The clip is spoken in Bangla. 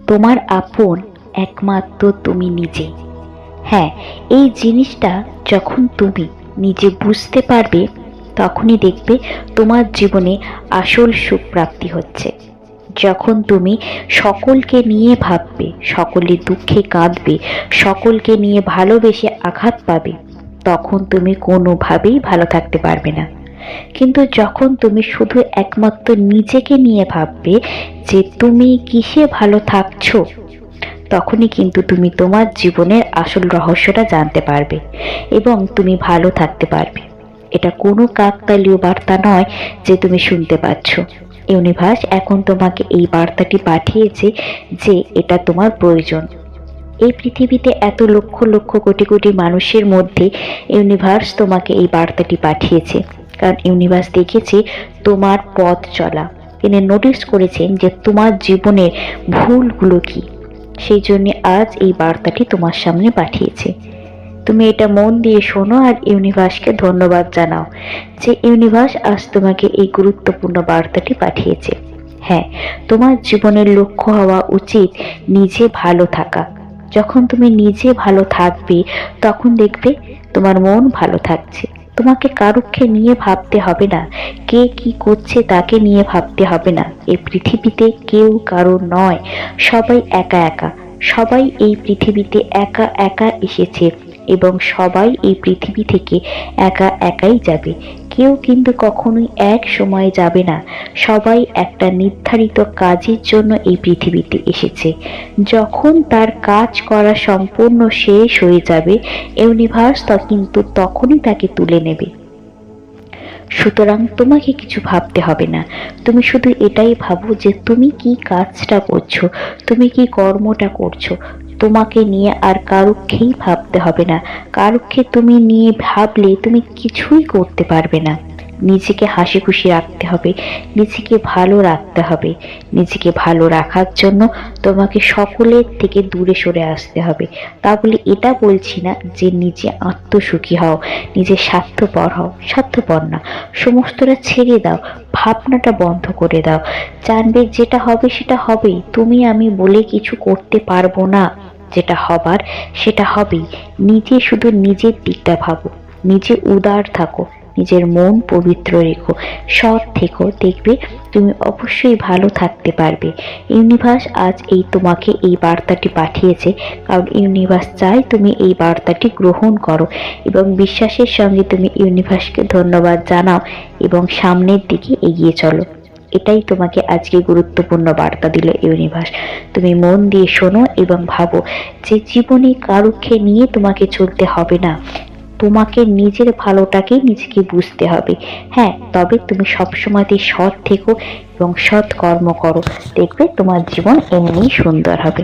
তোমার আপন একমাত্র তুমি নিজে। হ্যাঁ, এই জিনিসটা যখন তুমি নিজে বুঝতে পারবে, তখনই দেখবে তোমার জীবনে আসল সুখ প্রাপ্তি হচ্ছে। যখন তুমি সকলকে নিয়ে ভাববে, সকলের দুঃখে কাঁদবে, সকলকে নিয়ে ভালোবেসে আঘাত পাবে, তখন তুমি কোনোভাবেই ভালো থাকতে পারবে না। কিন্তু যখন তুমি শুধু একমাত্র নিজেকে নিয়ে ভাববে যে তুমি কিসে ভালো থাকছো, তখনই কিন্তু তুমি তোমার জীবনের আসল রহস্যটা জানতে পারবে এবং তুমি ভালো থাকতে পারবে। এটা কোনো কাকতালীয় বার্তা নয় যে তুমি শুনতে পাচ্ছ। ইউনিভার্স এখন তোমাকে এই বার্তাটি পাঠিয়েছে যে এটা তোমার প্রয়োজন। এই পৃথিবীতে এত লক্ষ লক্ষ কোটি কোটি মানুষের মধ্যে ইউনিভার্স তোমাকে এই বার্তাটি পাঠিয়েছে, কারণ ইউনিভার্স দেখেছে তোমার পথ চলা। তিনি নোটিস করেছেন যে তোমার জীবনের ভুলগুলো কি, সেই জন্য আজ এই বার্তাটি তোমার সামনে পাঠিয়েছে। তুমি এটা মন দিয়ে শোনো আর ইউনিভার্সকে ধন্যবাদ জানাও যে ইউনিভার্স আজ তোমাকে এই গুরুত্বপূর্ণ বার্তাটি পাঠিয়েছে। হ্যাঁ, তোমার জীবনের লক্ষ্য হওয়া উচিত নিজে ভালো থাকা। যখন তুমি নিজে ভালো থাকবে, তখন দেখবে তোমার মন ভালো থাকছে। তোমাকে কারুকে নিয়ে ভাবতে হবে না, কে কি করছে তাকে নিয়ে ভাবতে হবে না। এই পৃথিবীতে কেউ কারো নয়, সবাই একা একা। সবাই এই পৃথিবীতে একা একা এসেছে এবং সবাই এই পৃথিবী থেকে একা একাই যাবে। কেউ কিন্তু কখনোই এক সময় যাবে না। সবাই একটা নির্ধারিত কাজের জন্য এই পৃথিবীতে এসেছে। যখন তার কাজ করা সম্পূর্ণ শেষ হয়ে যাবে, ইউনিভার্স কিন্তু তখনই তাকে তুলে নেবে। সুতরাং তোমাকে কিছু ভাবতে হবে না। তুমি শুধু এটাই ভাবো যে তুমি কি কাজটা করছো, তুমি কি কর্মটা করছো। তোমাকে নিয়ে আর কারুকেই ভাবতে হবে না। কারুকে তুমি নিয়ে ভাবলে তুমি কিছুই করতে পারবে না। নিজেকে হাসি খুশি রাখতে হবে, নিজেকে ভালো রাখতে হবে। নিজেকে ভালো রাখার জন্য তোমাকে সকলের থেকে দূরে সরে আসতে হবে। তা বলে এটা বলছি না যে নিজে আত্মসুখী হও, নিজে স্বার্থপর হও। স্বার্থপর না, সমস্তটা ছেড়ে দাও, ভাবনাটা বন্ধ করে দাও। জানবে যেটা হবে সেটা হবেই। তুমি আমি বলে কিছু করতে পারবো না। যেটা হবার সেটা হবেই। নিজে শুধু নিজের দিকটা ভাবো, নিজে উদার থাকো, নিজের মন পবিত্র রেখো, সৎ থেকো। দেখবে তুমি অবশ্যই ভালো থাকতে পারবে। ইউনিভার্স আজ তোমাকে এই বার্তাটি পাঠিয়েছে, কারণ ইউনিভার্স চায় তুমি এই বার্তাটি গ্রহণ করো এবং বিশ্বাসের সঙ্গে তুমি ইউনিভার্সকে ধন্যবাদ জানাও এবং সামনের দিকে এগিয়ে চলো। এটাই তোমাকে আজকে গুরুত্বপূর্ণ বার্তা দিল ইউনিভার্স। তুমি মন দিয়ে শোনো এবং ভাবো যে জীবনে কারুকে নিয়ে তোমাকে চলতে হবে না। তোমাকে নিজের ভালোটাকে নিজেকে বুঝতে হবে। হ্যাঁ, তবে তুমি সবসময়তেই সৎ থেকো এবং সৎ কর্ম করো। দেখবে তোমার জীবন এমনিই সুন্দর হবে।